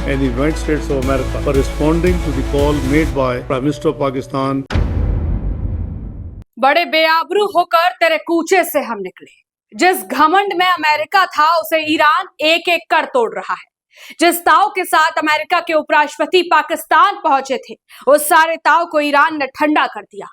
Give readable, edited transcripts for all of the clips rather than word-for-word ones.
and the United States of America for responding to the call made by Prime Minister of Pakistan. बड़े बेआबरू होकर तेरे कूचे से हम निकले। जिस घमंड में अमेरिका था उसे ईरान एक एक कर तोड़ रहा है। जिस ताव के साथ अमेरिका के उपराष्ट्रपति पाकिस्तान पहुंचे थे, उस सारे ताव को ईरान ने ठंडा कर दिया।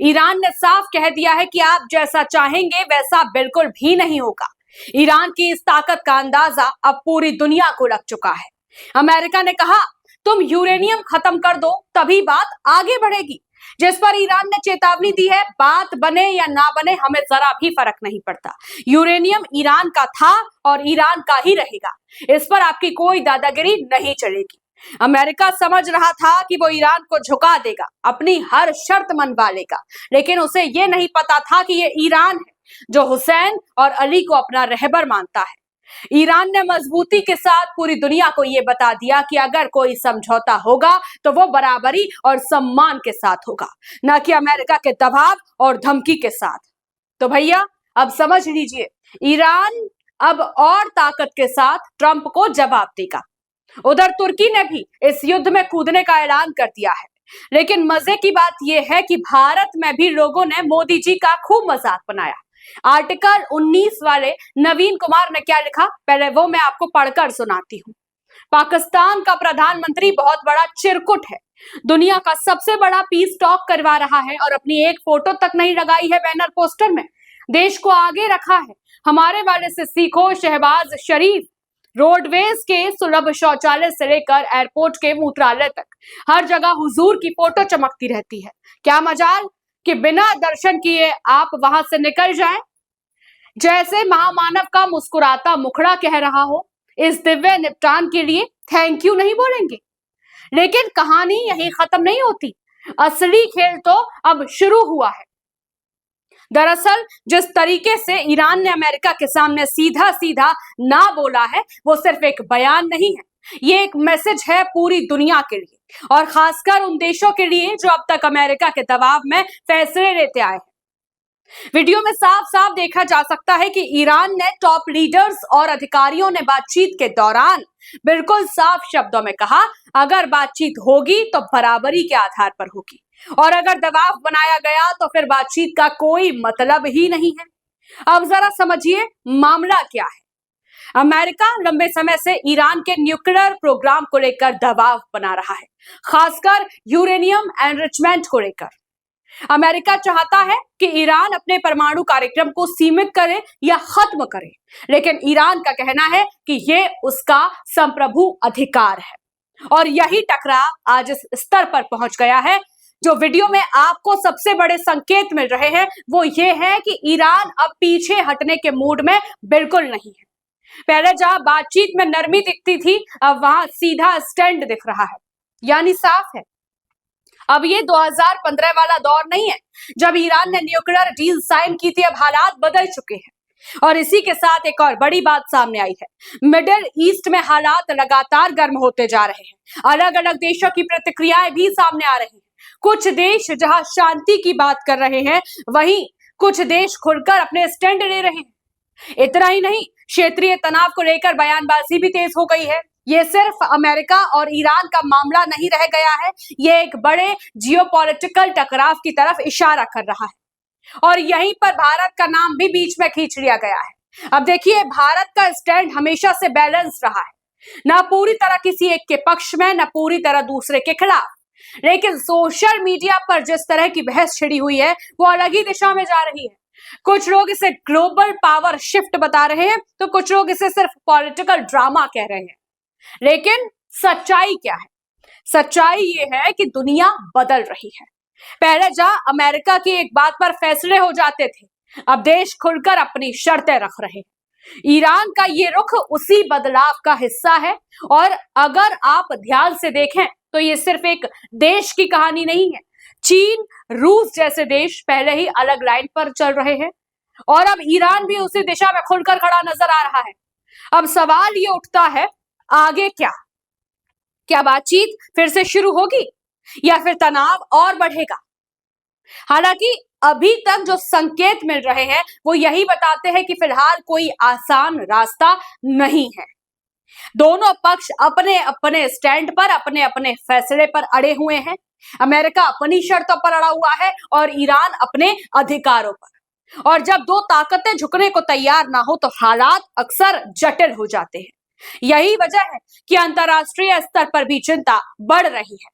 ईरान ने साफ कह दिया है कि आप जैसा चाहेंगे वैसा बिल्कुल भी नहीं होगा। ईरान की इस ताकत का अंदाजा अब पूरी दुनिया को लग चुका है। अमेरिका ने कहा तुम यूरेनियम खत्म कर दो तभी बात आगे बढ़ेगी, जिस पर ईरान ने चेतावनी दी है बात बने या ना बने हमें जरा भी फर्क नहीं पड़ता। यूरेनियम ईरान का था और ईरान का ही रहेगा, इस पर आपकी कोई दादागिरी नहीं चलेगी। अमेरिका समझ रहा था कि वो ईरान को झुका देगा, अपनी हर शर्त मनवा लेगा, लेकिन उसे ये नहीं पता था कि ये ईरान है जो हुसैन और अली को अपना रहबर मानता है। ईरान ने मजबूती के साथ पूरी दुनिया को यह बता दिया कि अगर कोई समझौता होगा तो वो बराबरी और सम्मान के साथ होगा, न कि अमेरिका के दबाव और धमकी के साथ। तो भैया अब समझ लीजिए, ईरान अब और ताकत के साथ ट्रंप को जवाब देगा। उधर तुर्की ने भी इस युद्ध में कूदने का ऐलान कर दिया है, लेकिन मजे की बात यह है कि भारत में भी लोगों ने मोदी जी का खूब मजाक बनाया। आर्टिकल 19 वाले नवीन कुमार ने क्या लिखा, पहले वो मैं आपको पढ़कर सुनाती हूँ। पाकिस्तान का प्रधानमंत्री बहुत बड़ा चिरकुट है, दुनिया का सबसे बड़ा पीस टॉक करवा रहा है और अपनी एक फोटो तक नहीं लगाई है बैनर पोस्टर में। देश को आगे रखा है, हमारे वाले से सीखो शहबाज शरीफ। रोडवेज के सुलभ शौचालय से लेकर एयरपोर्ट के मूत्रालय तक हर जगह हुजूर की फोटो चमकती रहती है। क्या मजाल कि बिना दर्शन किए आप वहां से निकल जाएं। जैसे महामानव का मुस्कुराता मुखड़ा कह रहा हो, इस दिव्य निपटान के लिए थैंक यू नहीं बोलेंगे। लेकिन कहानी यहीं खत्म नहीं होती, असली खेल तो अब शुरू हुआ है। दरअसल जिस तरीके से ईरान ने अमेरिका के सामने सीधा सीधा ना बोला है, वो सिर्फ एक बयान नहीं है, ये एक मैसेज है पूरी दुनिया के लिए और खासकर उन देशों के लिए जो अब तक अमेरिका के दबाव में फैसले लेते आए हैं। वीडियो में साफ साफ देखा जा सकता है कि ईरान ने टॉप लीडर्स और अधिकारियों ने बातचीत के दौरान बिल्कुल साफ शब्दों में कहा, अगर बातचीत होगी तो बराबरी के आधार पर होगी और अगर दबाव बनाया गया तो फिर बातचीत का कोई मतलब ही नहीं है। अब जरा समझिए मामला क्या है। अमेरिका लंबे समय से ईरान के न्यूक्लियर प्रोग्राम को लेकर दबाव बना रहा है, खासकर यूरेनियम एनरिचमेंट को लेकर। अमेरिका चाहता है कि ईरान अपने परमाणु कार्यक्रम को सीमित करे या खत्म करे, लेकिन ईरान का कहना है कि ये उसका संप्रभु अधिकार है और यही टकराव आज इस स्तर पर पहुंच गया है। जो वीडियो में आपको सबसे बड़े संकेत मिल रहे हैं वो ये है कि ईरान अब पीछे हटने के मूड में बिल्कुल नहीं है। पहले जहां बातचीत में नरमी दिखती थी, अब वहां सीधा स्टैंड दिख रहा है, यानी साफ है अब ये 2015 वाला दौर नहीं है जब ईरान ने न्यूक्लियर डील साइन की थी। अब हालात बदल चुके हैं और इसी के साथ एक और बड़ी बात सामने आई है। मिडिल ईस्ट में हालात लगातार गर्म होते जा रहे हैं, अलग अलग देशों की प्रतिक्रियाएं भी सामने आ रही हैं। कुछ देश जहां शांति की बात कर रहे हैं, वहीं कुछ देश खुलकर अपने स्टैंड ले रहे हैं। इतना ही नहीं, क्षेत्रीय तनाव को लेकर बयानबाजी भी तेज हो गई है। ये सिर्फ अमेरिका और ईरान का मामला नहीं रह गया है, ये एक बड़े जियोपॉलिटिकल टकराव की तरफ इशारा कर रहा है और यहीं पर भारत का नाम भी बीच में खींच लिया गया है। अब देखिए, भारत का स्टैंड हमेशा से बैलेंस रहा है, ना पूरी तरह किसी एक के पक्ष में, ना पूरी तरह दूसरे के खिलाफ। लेकिन सोशल मीडिया पर जिस तरह की बहस छिड़ी हुई है वो अलग ही दिशा में जा रही है। कुछ लोग इसे ग्लोबल पावर शिफ्ट बता रहे हैं तो कुछ लोग इसे सिर्फ पॉलिटिकल ड्रामा कह रहे हैं। लेकिन सच्चाई क्या है? सच्चाई ये है कि दुनिया बदल रही है। पहले जहां अमेरिका की एक बात पर फैसले हो जाते थे, अब देश खुलकर अपनी शर्तें रख रहे हैं। ईरान का ये रुख उसी बदलाव का हिस्सा है और अगर आप ध्यान से देखें तो ये सिर्फ एक देश की कहानी नहीं है। चीन, रूस जैसे देश पहले ही अलग लाइन पर चल रहे हैं और अब ईरान भी उसी दिशा में खुलकर खड़ा नजर आ रहा है। अब सवाल ये उठता है, आगे क्या? क्या बातचीत फिर से शुरू होगी या फिर तनाव और बढ़ेगा? हालांकि अभी तक जो संकेत मिल रहे हैं वो यही बताते हैं कि फिलहाल कोई आसान रास्ता नहीं है। दोनों पक्ष अपने अपने स्टैंड पर, अपने अपने फैसले पर अड़े हुए हैं। अमेरिका अपनी शर्तों पर अड़ा हुआ है और ईरान अपने अधिकारों पर। और जब दो ताकतें झुकने को तैयार ना हो तो हालात अक्सर जटिल हो जाते हैं। यही वजह है कि अंतर्राष्ट्रीय स्तर पर भी चिंता बढ़ रही है,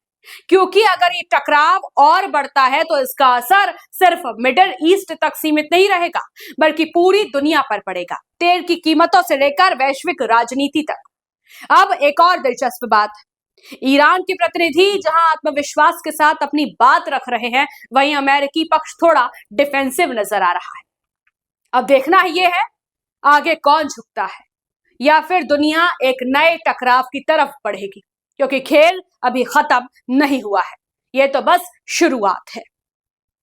क्योंकि अगर ये टकराव और बढ़ता है तो इसका असर सिर्फ मिडिल ईस्ट तक सीमित नहीं रहेगा, बल्कि पूरी दुनिया पर पड़ेगा, तेल की कीमतों से लेकर वैश्विक राजनीति तक। अब एक और दिलचस्प बात, ईरान के प्रतिनिधि जहां आत्मविश्वास के साथ अपनी बात रख रहे हैं, वहीं अमेरिकी पक्ष थोड़ा डिफेंसिव नजर आ रहा है। अब देखना ये है आगे कौन झुकता है, या फिर दुनिया एक नए टकराव की तरफ बढ़ेगी, क्योंकि खेल अभी खत्म नहीं हुआ है, ये तो बस शुरुआत है।